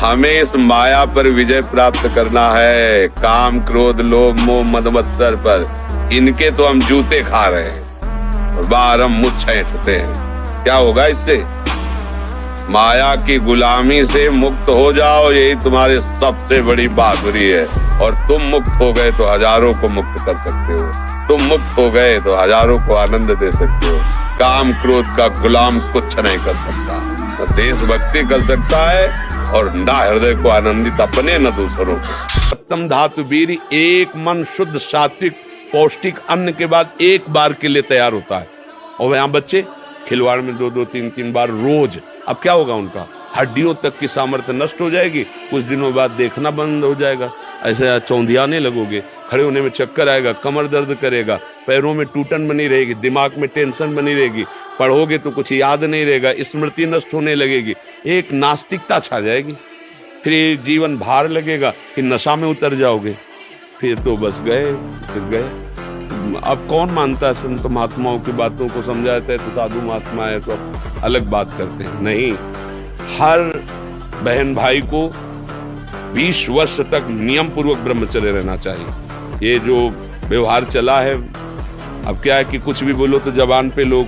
हमें इस माया पर विजय प्राप्त करना है। काम, क्रोध, लोभ, मोह, मद मत्सर पर इनके तो हम जूते खा रहे हैं और बाहर हम मुँह छेंटते हैं। क्या होगा इससे? माया की गुलामी से मुक्त हो जाओ, यही तुम्हारी सबसे बड़ी बहादुरी है। और तुम मुक्त हो गए तो हजारों को मुक्त कर सकते हो। तुम मुक्त हो गए तो हजारों को आनंद दे सकते हो। काम क्रोध का गुलाम कुछ नहीं कर सकता। न देशभक्ति कर सकता है और ना हृदय को आनंदित अपने न दूसरों को। सप्तम धातु वीर, एक मन शुद्ध सात्विक पौष्टिक अन्न के बाद एक बार के लिए तैयार होता है। और यहाँ बच्चे खिलवाड़ में 2-2 3-3 बार रोज। अब क्या होगा? उनका हड्डियों तक की सामर्थ्य नष्ट हो जाएगी। कुछ दिनों बाद देखना बंद हो जाएगा, ऐसे चौंधियाने लगोगे, खड़े होने में चक्कर आएगा, कमर दर्द करेगा, पैरों में टूटन बनी रहेगी, दिमाग में टेंशन बनी रहेगी, पढ़ोगे तो कुछ याद नहीं रहेगा, स्मृति नष्ट होने लगेगी, एक नास्तिकता छा जाएगी। फिर एक जीवन भार लगेगा कि नशा में उतर जाओगे। फिर तो बस गए, फिर गए। अब कौन मानता है संत महात्माओं की बातों को? समझाते हैं तो साधु महात्मा है तो अलग बात करते हैं। नहीं, हर बहन भाई को 20 वर्ष तक नियम पूर्वक ब्रह्मचर्य रहना चाहिए। ये जो व्यवहार चला है, अब क्या है कि कुछ भी बोलो तो जबान पे लोग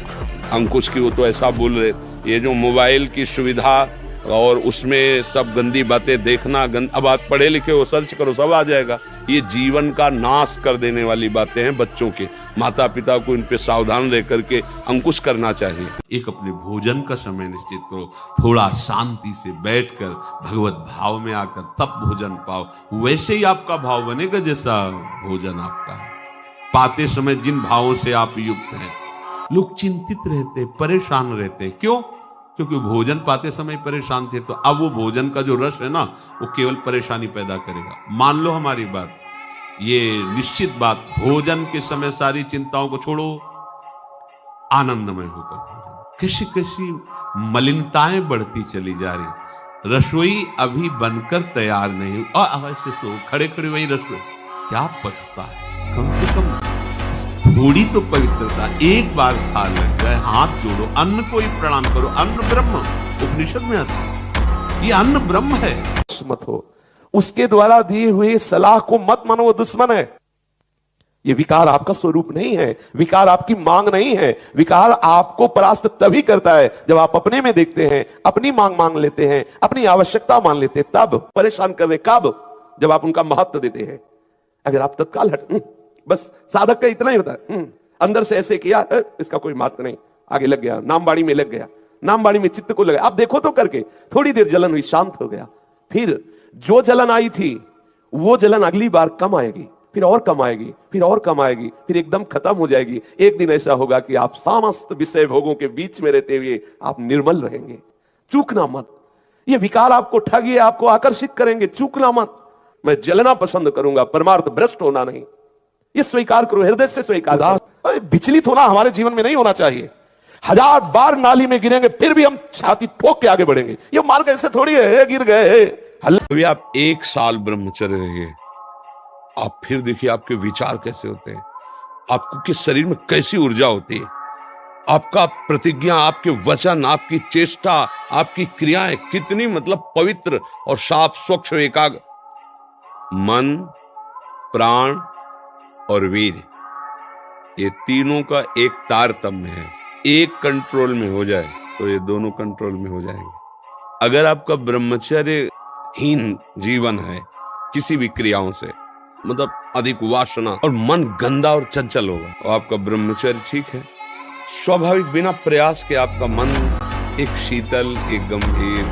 अंकुश की वो तो ऐसा बोल रहे। ये जो मोबाइल की सुविधा और उसमें सब गंदी बातें देखना, अब आप पढ़े लिखे हो, सर्च करो, सब आ जाएगा। ये जीवन का नाश कर देने वाली बातें हैं बच्चों के। माता पिता को इन पे सावधान रह करके अंकुश करना चाहिए। एक अपने भोजन का समय निश्चित करो, थोड़ा शांति से बैठकर भगवत भाव में आकर तब भोजन पाओ। वैसे ही आपका भाव बनेगा जैसा भोजन आपका है। पाते समय जिन भावों से आप युक्त हैं, लोग चिंतित रहते, परेशान रहते। क्यों? क्योंकि भोजन पाते समय परेशान थे। तो अब वो भोजन का जो रस है ना, वो केवल परेशानी पैदा करेगा। मान लो हमारी बात, ये निश्चित बात, भोजन के समय सारी चिंताओं को छोड़ो, आनंदमय होकर। किसी किसी मलिनताएं बढ़ती चली जा रही। रसोई अभी बनकर तैयार नहीं हुई और ऐसे सो खड़े खड़े वही रसोई, क्या पछता है? कम से कम थोड़ी तो पवित्रता, एक बार थाल लग जाए, हाथ जोड़ो, अन्न को ही प्रणाम करो। अन्न ब्रह्म, उपनिषद में आता है, ये अन्न ब्रह्म है। मत हो, उसके द्वारा दी हुई सलाह को मत मानो, वो दुश्मन है। ये विकार आपका स्वरूप नहीं है, विकार आपकी मांग नहीं है। विकार आपको परास्त तभी करता है जब आप अपने में देखते हैं, अपनी मांग मांग लेते हैं, अपनी आवश्यकता मान लेते हैं। तब परेशान कर रहे कब? जब आप उनका महत्व देते हैं। अगर आप तत्काल बस साधक का इतना ही होता है, अंदर से ऐसे किया, इसका कोई महत्व नहीं, आगे लग गया, नामबाड़ी में लग गया, नामबाड़ी में चित्त को लगा। आप देखो तो करके थोड़ी देर जलन हुई, शांत हो गया। फिर जो जलन आई थी वो जलन अगली बार कम आएगी, फिर और कम आएगी, फिर और कम आएगी, फिर एकदम खत्म हो जाएगी। एक दिन ऐसा होगा कि आप समस्त विषय भोगों के बीच में रहते हुए आप निर्मल रहेंगे। चूकना मत। ये विकार आपको ठगिए, आपको आकर्षित करेंगे, चूकना मत। मैं जलना पसंद करूंगा, परमार्थ भ्रष्ट होना नहीं। ये स्वीकार करो, हृदय से स्वीकार करो। विचलित होना हमारे जीवन में नहीं होना चाहिए। 1000 बार नाली में गिरेंगे फिर भी हम छाती ठोक के आगे बढ़ेंगे। ये मार्ग ऐसे थोड़ी है, गिर गए। अभी आप 1 साल ब्रह्मचर्य रहिए, आप फिर देखिए आपके विचार कैसे होते हैं, आपको किस शरीर में कैसी ऊर्जा होती है, आपका प्रतिज्ञा, आपके वचन, आपकी चेष्टा, आपकी क्रियाएं कितनी मतलब पवित्र और साफ स्वच्छ एकाग्र। मन, प्राण और वीर, ये तीनों का एक तारतम्य है। एक कंट्रोल में हो जाए तो ये दोनों कंट्रोल में हो जाएंगे। अगर आपका ब्रह्मचर्य हीन जीवन है किसी भी क्रियाओं से, मतलब अधिक वासना और मन गंदा और चंचल होगा, तो आपका ब्रह्मचर्य ठीक है। स्वाभाविक बिना प्रयास के आपका मन एक शीतल, एक गंभीर,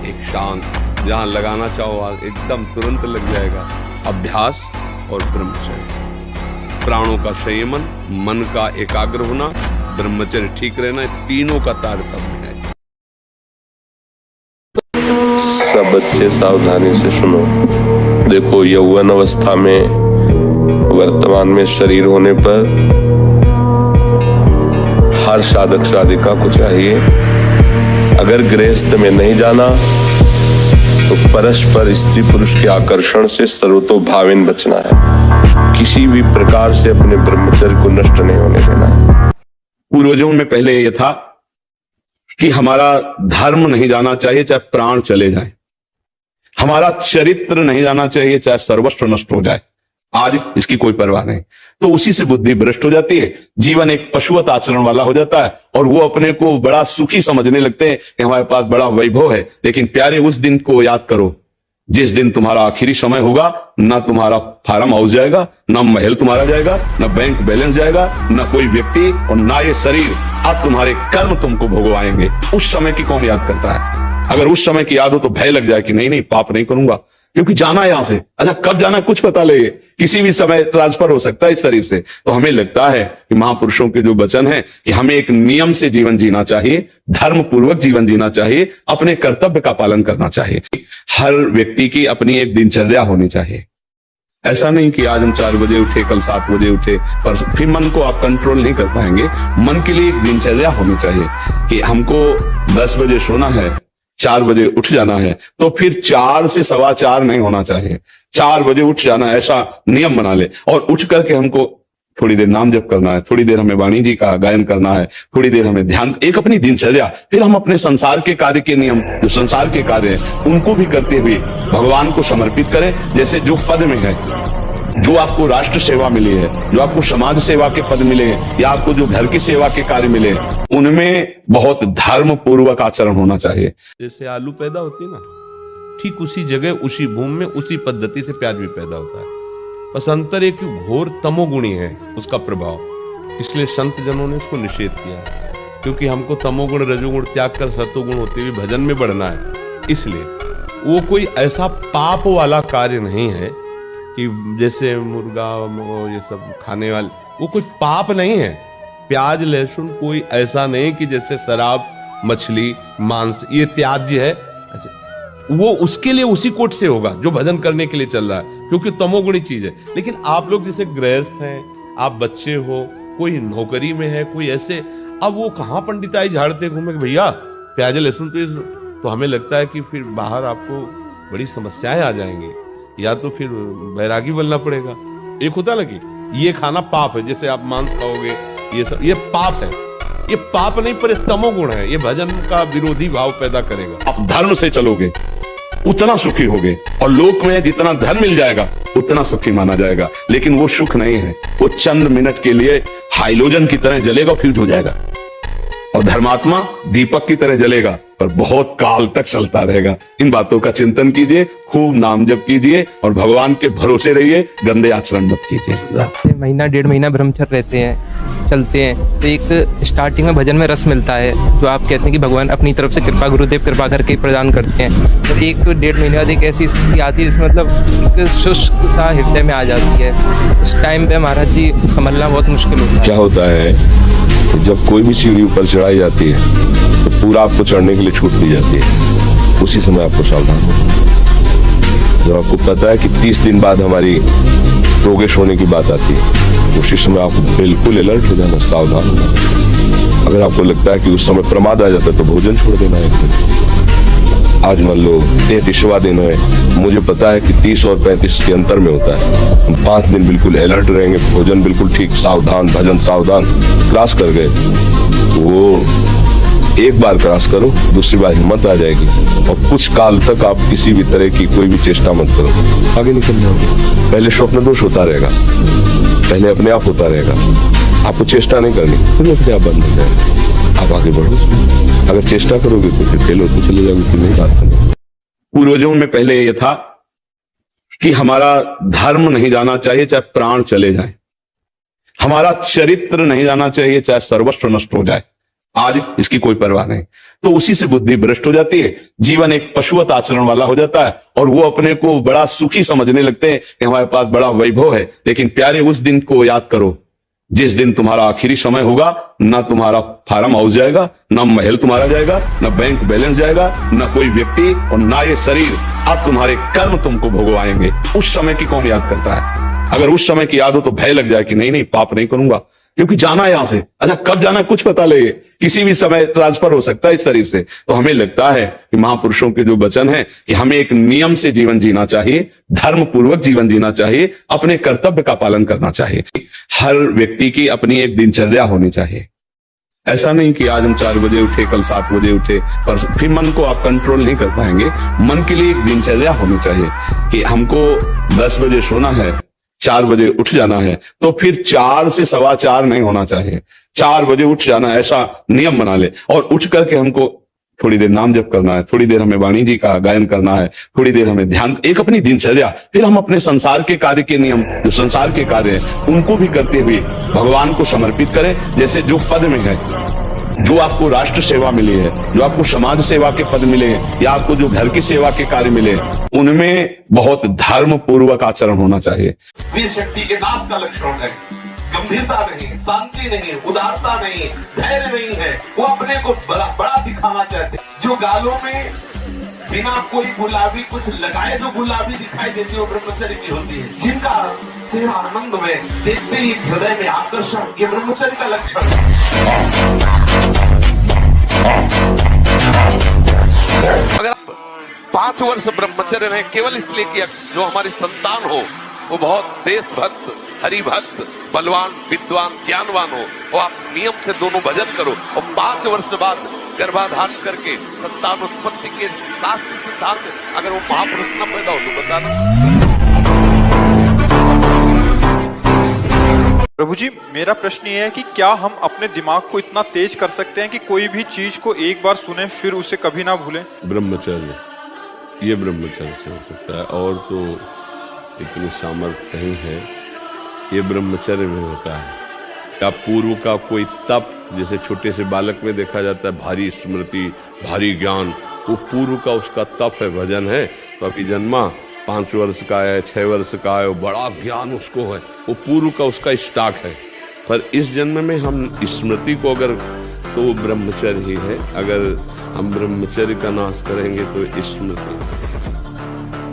एक शांत, जहां लगाना चाहो एकदम तुरंत लग जाएगा। अभ्यास और ब्रह्मचर्य, प्राणों का संयमन, मन का एकाग्र होना, ब्रह्मचर्य ठीक रहना, तीनों का तारतम्य है। सब बच्चे सावधानी से सुनो। देखो, यौवन अवस्था में, वर्तमान में शरीर होने पर हर साधक साधिका को चाहिए, अगर गृहस्थ में नहीं जाना तो परस्पर स्त्री पुरुष के आकर्षण से सर्वतोभावेन बचना है। किसी भी प्रकार से अपने ब्रह्मचर्य को नष्ट नहीं होने देना है। पूर्वजों में पहले यह था कि हमारा धर्म नहीं जाना चाहिए चाहे प्राण चले जाए। हमारा चरित्र नहीं जाना चाहिए, चाहे सर्वस्व नष्ट हो जाए, आज इसकी कोई परवाह नहीं। तो उसी से बुद्धि भ्रष्ट हो जाती है, जीवन एक पशुवत आचरण वाला हो जाता है और वो अपने को बड़ा सुखी समझने लगते हैं कि हमारे पास बड़ा वैभव है। लेकिन प्यारे, उस दिन को याद करो जिस दिन तुम्हारा आखिरी समय होगा, ना तुम्हारा फार्म हाउस जाएगा, ना महल तुम्हारा जाएगा, ना बैंक बैलेंस जाएगा, ना कोई व्यक्ति और ना ये शरीर। अब तुम्हारे कर्म तुमको भोगवाएंगे। उस समय की कौन याद करता है? अगर उस समय की याद हो तो भय लग जाए कि नहीं नहीं, पाप नहीं करूंगा, क्योंकि जाना है यहां से। अच्छा, कब जाना है कुछ पता लगे, किसी भी समय ट्रांसफर हो सकता है इस शरीर से। तो हमें लगता है कि महापुरुषों के जो वचन है कि हमें एक नियम से जीवन जीना चाहिए, धर्म पूर्वक जीवन जीना चाहिए, अपने कर्तव्य का पालन करना चाहिए। हर व्यक्ति की अपनी एक दिनचर्या होनी चाहिए। ऐसा नहीं कि आज हम 4 बजे उठे, कल 7 बजे उठे, पर फिर मन को आप कंट्रोल नहीं कर पाएंगे। मन के लिए एक दिनचर्या होनी चाहिए कि हमको 10 बजे सोना है, 4 बजे उठ जाना है, तो फिर 4 से 4:15 नहीं होना चाहिए, 4 बजे उठ जाना, ऐसा नियम बना ले। और उठ करके हमको थोड़ी देर नाम जप करना है, थोड़ी देर हमें वाणी जी का गायन करना है, थोड़ी देर हमें ध्यान, एक अपनी दिनचर्या। फिर हम अपने संसार के कार्य के नियम, जो संसार के कार्य हैं, उनको भी करते हुए भगवान को समर्पित करें। जैसे जो पद में है, जो आपको राष्ट्र सेवा मिली है, जो आपको समाज सेवा के पद मिले हैं, या आपको जो घर की सेवा के कार्य मिले, उनमें बहुत धर्म पूर्वक आचरण होना चाहिए। जैसे आलू पैदा होती है ना, ठीक उसी जगह, उसी भूमि में, उसी पद्धति से प्याज भी पैदा होता है। बस अंतर एक घोर तमोगुणी है उसका प्रभाव, इसलिए संत जनों ने उसको निषेध किया है। क्योंकि हमको तमोगुण रजोगुण त्याग कर सतोगुण होते हुए भजन में बढ़ना है, इसलिए वो कोई ऐसा पाप वाला कार्य नहीं है कि जैसे मुर्गा ये सब खाने वाले, वो कोई पाप नहीं है। प्याज लहसुन कोई ऐसा नहीं कि जैसे शराब, मछली, मांस ये त्याज्य है, ऐसे वो उसके लिए उसी कोट से होगा जो भजन करने के लिए चल रहा है, क्योंकि तमोगुणी चीज है। लेकिन आप लोग जैसे गृहस्थ हैं, आप बच्चे हो, कोई नौकरी में है, कोई ऐसे, अब वो कहाँ पंडिताई झाड़ते घूमे भैया प्याज लहसुन, तो हमें लगता है कि फिर बाहर आपको बड़ी समस्याएं आ जाएंगी, या तो फिर बैरागी बनना पड़ेगा। एक होता ना कि ये खाना पाप है, जैसे आप मांस खाओगे, ये सब ये पाप है। ये पाप नहीं, पर तमोगुण है, ये भजन का विरोधी भाव पैदा करेगा। आप धर्म से चलोगे उतना सुखी होगे, और लोक में जितना धन मिल जाएगा उतना सुखी माना जाएगा। लेकिन वो सुख नहीं है, वो चंद मिनट के लिए हाइलोजन की तरह जलेगा, फ्यूज हो जाएगा। और धर्मात्मा दीपक की तरह जलेगा, पर बहुत काल तक चलता रहेगा। इन बातों का चिंतन कीजिए, खूब नाम जप कीजिए और भगवान के भरोसे रहिए, गंदे आचरण मत कीजिए। महीना 1.5 महीना ब्रह्मचर्य रहते हैं, चलते हैं, तो एक स्टार्टिंग में भजन में रस मिलता है, जो आप कहते हैं कि भगवान अपनी तरफ से कृपा, गुरुदेव कृपा करके प्रदान करते हैं। तो 1-1.5 महीने बाद एक ऐसी स्थिति आती है जिसमें मतलब एक शुष्कता हृदय में आ जाती है। उस टाइम पे महाराज जी संभलना बहुत मुश्किल होता है। क्या होता है कि जब कोई भी सीढ़ी ऊपर चढ़ाई जाती है तो पूरा आपको चढ़ने के लिए छूट दी जाती है, उसी समय आपको सावधान होना है। जब आपको पता है कि 30 दिन बाद हमारी प्रोग्रेस होने की बात आती है, उसी समय आपको बिल्कुल अलर्ट हो जाना, सावधान होना। अगर आपको लगता है कि उस समय प्रमाद आ जाता है तो भोजन छोड़ देना है। आज मान लो 33वां दिन है, मुझे पता है कि 30 और 35 के अंतर में होता है, हम 5 दिन बिल्कुल अलर्ट रहेंगे, भोजन बिल्कुल ठीक, सावधान, भजन सावधान। क्रॉस कर गए, वो एक बार क्रॉस करो, दूसरी बार हिम्मत आ जाएगी, और कुछ काल तक आप किसी भी तरह की कोई भी चेष्टा मत करो, आगे निकल जाओगे। पहले स्वप्न दोष होता रहेगा, पहले अपने आप होता रहेगा, आपको चेष्टा नहीं करनी, फिर अपने आप बंद हो जाएगा। आप आगे बढ़ो, अगर चेष्टा करोगे तो फिर फेल होते चले जाओगे, फिर नहीं बात करो। पूर्वजों में पहले यह था कि हमारा धर्म नहीं जाना चाहिए, चाहे प्राण चले जाए, हमारा चरित्र नहीं जाना चाहिए, चाहे सर्वस्व नष्ट हो जाए, आज इसकी कोई परवाह नहीं। तो उसी से बुद्धि भ्रष्ट हो जाती है, जीवन एक पशुवत आचरण वाला हो जाता है, और वो अपने को बड़ा सुखी समझने लगते हैं कि हमारे पास बड़ा वैभव है। लेकिन प्यारे, उस दिन को याद करो जिस दिन तुम्हारा आखिरी समय होगा, ना तुम्हारा फार्म हाउस जाएगा, ना महल तुम्हारा जाएगा, ना बैंक बैलेंस जाएगा, ना कोई व्यक्ति और ना ये शरीर। अब तुम्हारे कर्म तुमको भोगवाएंगे। उस समय की कौन याद करता है? अगर उस समय की याद हो तो भय लग जाए कि नहीं नहीं, पाप नहीं करूंगा, क्योंकि जाना है यहां से। अच्छा, कब जाना है कुछ पता लगे, किसी भी समय ट्रांसफर हो सकता है इस शरीर से। तो हमें लगता है कि महापुरुषों के जो वचन है कि हमें एक नियम से जीवन जीना चाहिए, धर्म पूर्वक जीवन जीना चाहिए, अपने कर्तव्य का पालन करना चाहिए। हर व्यक्ति की अपनी एक दिनचर्या होनी चाहिए। ऐसा नहीं कि आज हम 4 बजे उठे, कल 7 बजे उठे, पर फिर मन को आप कंट्रोल नहीं कर पाएंगे। मन के लिए एक दिनचर्या होनी चाहिए कि हमको 10 बजे सोना है, 4 बजे उठ जाना है, तो फिर 4 से 4:15 नहीं होना चाहिए, 4 बजे उठ जाना, ऐसा नियम बना ले। और उठ करके हमको थोड़ी देर नाम जप करना है, थोड़ी देर हमें वाणी जी का गायन करना है, थोड़ी देर हमें ध्यान, एक अपनी दिनचर्या। फिर हम अपने संसार के कार्य के नियम, जो संसार के कार्य है उनको भी करते हुए भगवान को समर्पित करें। जैसे जो पद में है, जो आपको राष्ट्र सेवा मिली है, जो आपको समाज सेवा के पद मिले हैं, या आपको जो घर की सेवा के कार्य मिले, उनमें बहुत धर्म पूर्वक आचरण होना चाहिए। वीर शक्ति के नाश का लक्षण है गंभीरता नहीं, शांति नहीं, उदारता नहीं, धैर्य नहीं है। वो अपने को बड़ा दिखाना चाहते। जो गालों में बिना कोई गुलाबी कुछ लगाए जो गुलाबी दिखाई देती है वो ब्रह्मचर्य की होती है। जिनका चेहरा आनंद में देखते ही हृदय में आकर्षण, ये ब्रह्मचर्य का लक्षण है। अगर आप 5 वर्ष ब्रह्मचर्य में केवल इसलिए कि जो हमारी संतान हो वो बहुत देशभक्त, हरिभक्त, बलवान, विद्वान, ज्ञानवान हो, और आप नियम से दोनों भजन करो, और 5 वर्ष बाद गर्भाधान करके संतान उत्पत्ति के शास्त्र सिद्धांत अगर वो महापुरुष न पैदा हो तो बताना। प्रभु जी, मेरा प्रश्न ये है कि क्या हम अपने दिमाग को इतना तेज कर सकते हैं कि कोई भी चीज को एक बार सुने फिर उसे कभी ना भूलें? ब्रह्मचर्य, ये ब्रह्मचर्य से हो सकता है, और तो इतनी सामर्थ्य नहीं है। ये ब्रह्मचर्य में होता है। या पूर्व का कोई तप, जैसे छोटे से बालक में देखा जाता है भारी स्मृति, भारी ज्ञान, वो पूर्व का उसका तप है, भजन है। तो अभी जन्मा 5 वर्ष का है, 6 वर्ष का है, वो बड़ा ज्ञान उसको है, वो पूर्व का उसका स्टॉक है। पर इस जन्म में हम स्मृति को अगर, तो वो ब्रह्मचर्य ही है। अगर हम ब्रह्मचर्य का नाश करेंगे तो स्मृति।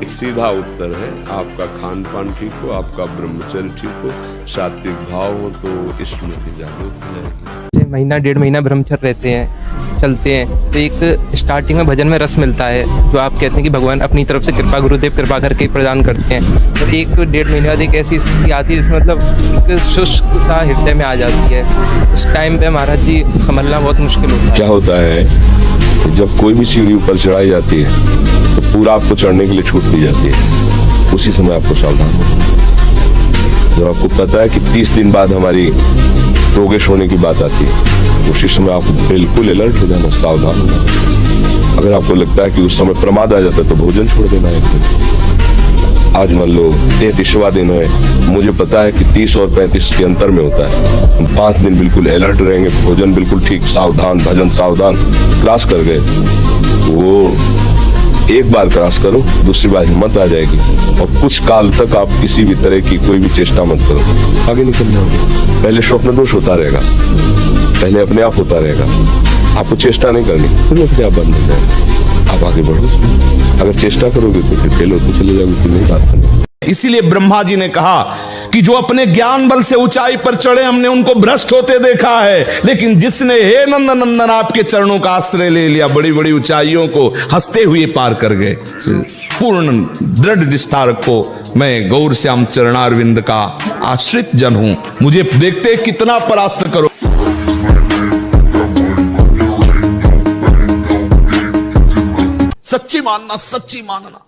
एक सीधा उत्तर है, आपका खान पान ठीक हो, आपका ब्रह्मचर्य ठीक हो, सात्विक भाव हो, तो स्मृति जागृत हो जाएगी। महीना 1.5 महीना ब्रह्मचर्य रहते हैं, चलते हैं, तो एक स्टार्टिंग में भजन में रस मिलता है, जो आप कहते हैं कि भगवान अपनी तरफ से कृपा, गुरुदेव कृपा करके प्रदान करते हैं। और 1-1.5 महीने बाद एक ऐसी स्थिति आती है जिसमें मतलब एक शुष्कता हृदय में आ जाती है। उस टाइम पे महाराज जी संभलना बहुत मुश्किल होता है। क्या होता है कि जब कोई भी सीढ़ी ऊपर चढ़ाई जाती है तो पूरा आपको चढ़ने के लिए छूट दी जाती है। उसी समय आपको सावधान होना है। जब आपको पता है कि 30 दिन बाद हमारी प्रोग्रेस होने की बात आती है, उसी समय आप बिल्कुल अलर्ट हो जाना, सावधान होना। अगर आपको लगता है कि उस समय प्रमाद आ जाता है तो भोजन छोड़ देना है। आज मान लो 33वां दिन है, मुझे पता है कि 30 और 35 के अंतर में होता है, हम 5 दिन बिल्कुल अलर्ट रहेंगे, भोजन बिल्कुल ठीक, सावधान, भजन सावधान। क्रॉस कर गए, वो एक बार क्रॉस करो, दूसरी बार हिम्मत आ जाएगी, और कुछ काल तक आप किसी भी तरह की कोई भी चेष्टा मत करो, आगे निकलना होगा। पहले स्वप्न दोष होता रहेगा, पहले अपने आप होता रहेगा, आपको चेष्टा नहीं करनी, फिर अपने आप बंद हो जाएगा। आप आगे बढ़ो, अगर चेष्टा करोगे तो फिर फेल होते चले जाओगे, फिर नहीं बात करनी। इसीलिए ब्रह्मा जी ने कहा कि जो अपने ज्ञान बल से ऊंचाई पर चढ़े हमने उनको भ्रष्ट होते देखा है, लेकिन जिसने हे नंदन नंदन आपके चरणों का आश्रय ले लिया, बड़ी बड़ी ऊंचाइयों को हंसते हुए पार कर गए। पूर्ण दृढ़ निष्ठा रखो, मैं गौर श्याम चरणारविंद का आश्रित जन हूं, मुझे देखते कितना परास्त करो। सच्ची मानना, सच्ची मानना।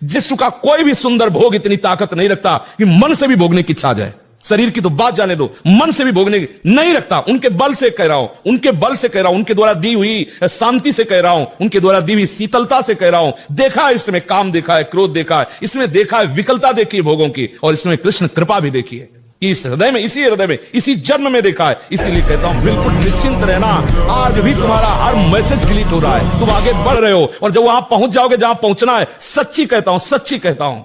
जिसु का कोई भी सुंदर भोग इतनी ताकत नहीं रखता कि मन से भी भोगने की इच्छा आ जाए। शरीर की तो बात जाने दो, मन से भी भोगने की नहीं रखता। उनके बल से कह रहा हूं, उनके बल से कह रहा हूं, उनके द्वारा दी हुई शांति से कह रहा हूं, उनके द्वारा दी हुई शीतलता से कह रहा हूं। देखा है इसमें काम, देखा है क्रोध, देखा है इसमें, देखा है विकलता देखी है भोगों की, और इसमें कृष्ण कृपा भी देखी है। इस हृदय में, इसी हृदय में, इसी जन्म में देखा है। इसीलिए कहता हूं बिल्कुल निश्चिंत रहना। आज भी तुम्हारा हर मैसेज डिलीट हो रहा है, तुम आगे बढ़ रहे हो, और जब वहां पहुंच जाओगे जहां पहुंचना है, सच्ची कहता हूं, सच्ची कहता हूं,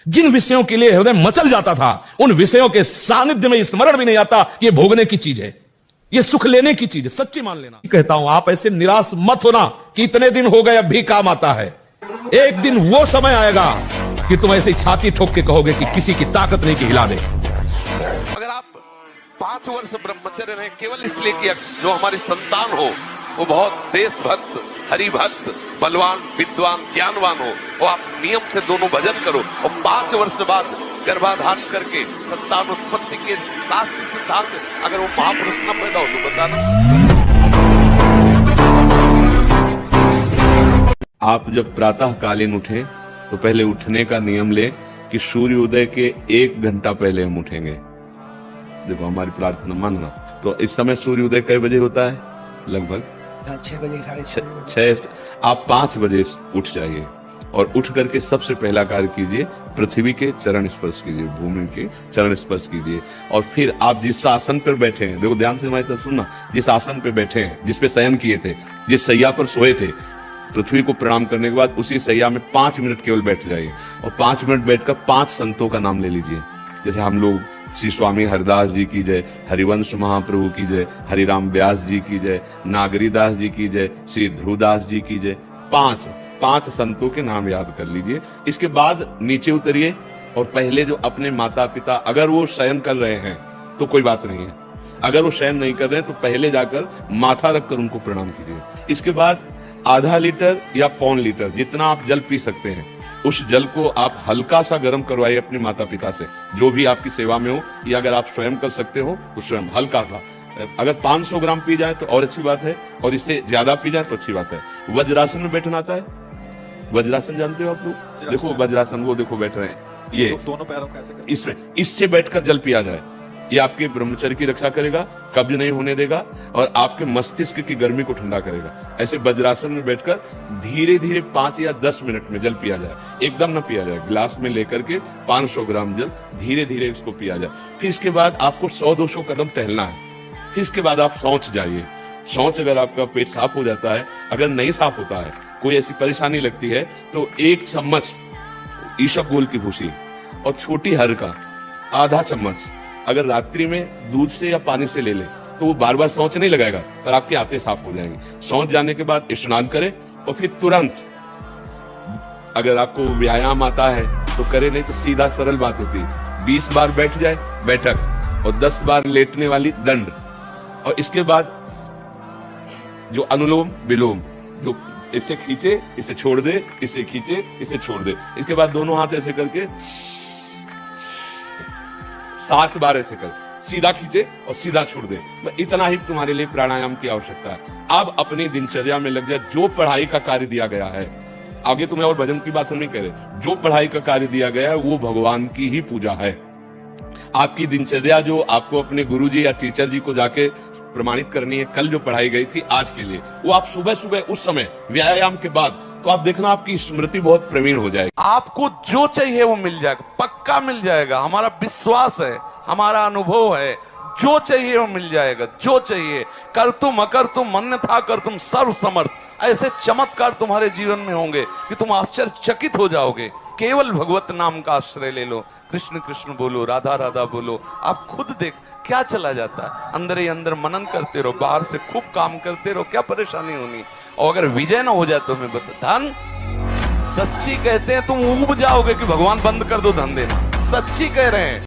जिन विषयों के लिए हृदय मचल जाता था, उन विषयों के सानिध्य में स्मरण भी नहीं आता कि ये भोगने की चीज है, ये सुख लेने की चीज है। सच्ची मान लेना। कहता हूं आप ऐसे निराश मत होना कि इतने दिन हो गए अब भी काम आता है। एक दिन वो समय आएगा कि तुम ऐसे छाती ठोक के कहोगे कि किसी की ताकत नहीं कि हिला दे। अगर आप 5 वर्ष ब्रह्मचर्य में केवल इसलिए कि जो हमारी संतान हो वो बहुत देशभक्त, हरिभक्त, बलवान, विद्वान, ज्ञानवान हो, और आप नियम से दोनों भजन करो, और 5 वर्ष बाद गर्भाधान करके संतान उत्पत्ति के शास्त्र सिद्धांत अगर वो महापुरुष न पैदा हो तो बताना। आप जब प्रातःकालीन उठें तो पहले उठने का नियम लें कि सूर्य उदय के 1 घंटा पहले हम उठेंगे। देखो हमारी प्रार्थना मानना। तो इस समय सूर्य उदय कई बजे होता है? लगभग 6 बजे, 6:30। 6। आप 5 बजे उठ जाइए और उठ करके सबसे पहला कार्य कीजिए, पृथ्वी के चरण स्पर्श कीजिए, भूमि के चरण स्पर्श कीजिए। और फिर आप जिस आसन पर बैठे हैं, देखो ध्यान से हमारी तरफ सुनना, जिस आसन पे बैठे हैं, जिस पे शयन किए थे, जिस सैया पर सोए थे, पृथ्वी को प्रणाम करने के बाद उसी सैया में 5 मिनट केवल बैठ जाइए और 5 मिनट बैठकर 5 संतों का नाम ले लीजिए। जैसे हम लोग श्री स्वामी हरिदास जी की जय, हरिवंश महाप्रभु की जय, हरिराम व्यास जी की जय, नागरीदास जी की जय, श्री ध्रुवदास जी की जय, 5 संतों के नाम याद कर लीजिए। इसके बाद नीचे उतरिए और पहले जो अपने माता पिता, अगर वो शयन कर रहे हैं तो कोई बात नहीं है, अगर वो शयन नहीं कर रहे हैं तो पहले जाकर माथा रखकर उनको प्रणाम कीजिए। इसके बाद आधा लीटर या 1.25 लीटर जितना आप जल पी सकते हैं, उस जल को आप हल्का सा गर्म करवाइए अपने माता पिता से, जो भी आपकी सेवा में हो, या अगर आप स्वयं कर सकते हो तो स्वयं हल्का सा। अगर 500 ग्राम पी जाए तो और अच्छी बात है, और इससे ज्यादा पी जाए तो अच्छी बात है। वज्रासन में बैठना आता है? वज्रासन जानते हो आप लोग? देखो वज्रासन, वो देखो बैठ रहे हैं, ये दोनों पैरों का ऐसे करके। इसमें इससे बैठकर जल पिया जाए, ये आपके ब्रह्मचर्य की रक्षा करेगा, कब्ज नहीं होने देगा और आपके मस्तिष्क की गर्मी को ठंडा करेगा। ऐसे वज्रासन में बैठकर धीरे धीरे 5 या 10 मिनट में जल पिया जाए, एकदम ना पिया जाए। गिलास में लेकर के 500 ग्राम जल धीरे धीरे इसको पिया जाए। फिर इसके बाद आपको 100-200 कदम टहलना है। फिर इसके बाद आप शौच जाइए। शौच अगर आपका पेट साफ हो जाता है, अगर नहीं साफ होता है, कोई ऐसी परेशानी लगती है, तो 1 चम्मच ईशबगोल की भूसी और छोटी हर का आधा चम्मच अगर रात्रि में दूध से या पानी से ले ले तो वो बार बार शौच नहीं लगाएगा, पर आपकी आंतें साफ हो जाएंगी। शौच जाने के बाद स्नान करें और फिर तुरंत, अगर आपको व्यायाम आता है तो करे, नहीं तो सीधा सरल बात होती है, 20 बार बैठ जाए बैठक और 10 बार लेटने वाली दंड। और इसके बाद जो अनुलोम विलोम, जो इसे खींचे इसे छोड़ दे, इसे खींचे इसे छोड़ दे, इसके बाद दोनों हाथ ऐसे करके 7 बार ऐसे कर, सीधा खींचे और सीधा छोड़ दे। इतना ही तुम्हारे लिए प्राणायाम की आवश्यकता है। अब अपनी दिनचर्या में लग जाए। जो पढ़ाई का कार्य दिया गया है, आगे तुम्हें और भजन की बात हम नहीं कह रहे, जो पढ़ाई का कार्य दिया गया है वो भगवान की ही पूजा है। आपकी दिनचर्या जो आपको अपने गुरुजी या टीचर जी को जाके प्रमाणित करनी है, कल जो पढ़ाई गई थी आज के लिए, वो आप सुबह सुबह उस समय व्यायाम के बाद, तो आप देखना आपकी स्मृति बहुत प्रवीण हो जाएगी। आपको जो चाहिए वो मिल जाएगा, पक्का मिल जाएगा। हमारा विश्वास है, हमारा अनुभव है, जो चाहिए वो मिल जाएगा। जो चाहिए, कर तुम अकर तुम मन था कर तुम सर्व समर्थ, ऐसे चमत्कार तुम्हारे जीवन में होंगे कि तुम आश्चर्यचकित हो जाओगे। केवल भगवत नाम का आश्रय ले लो, कृष्ण कृष्ण बोलो, राधा राधा बोलो, आप खुद देख क्या चला जाता है। अंदर ही अंदर मनन करते रहो, बाहर से खूब काम करते रहो, क्या परेशानी होनी। और अगर विजय ना हो जाए तो मैं बता, धन सच्ची कहते हैं तुम ऊब जाओगे कि भगवान बंद कर दो धन देना, सच्ची कह रहे हैं।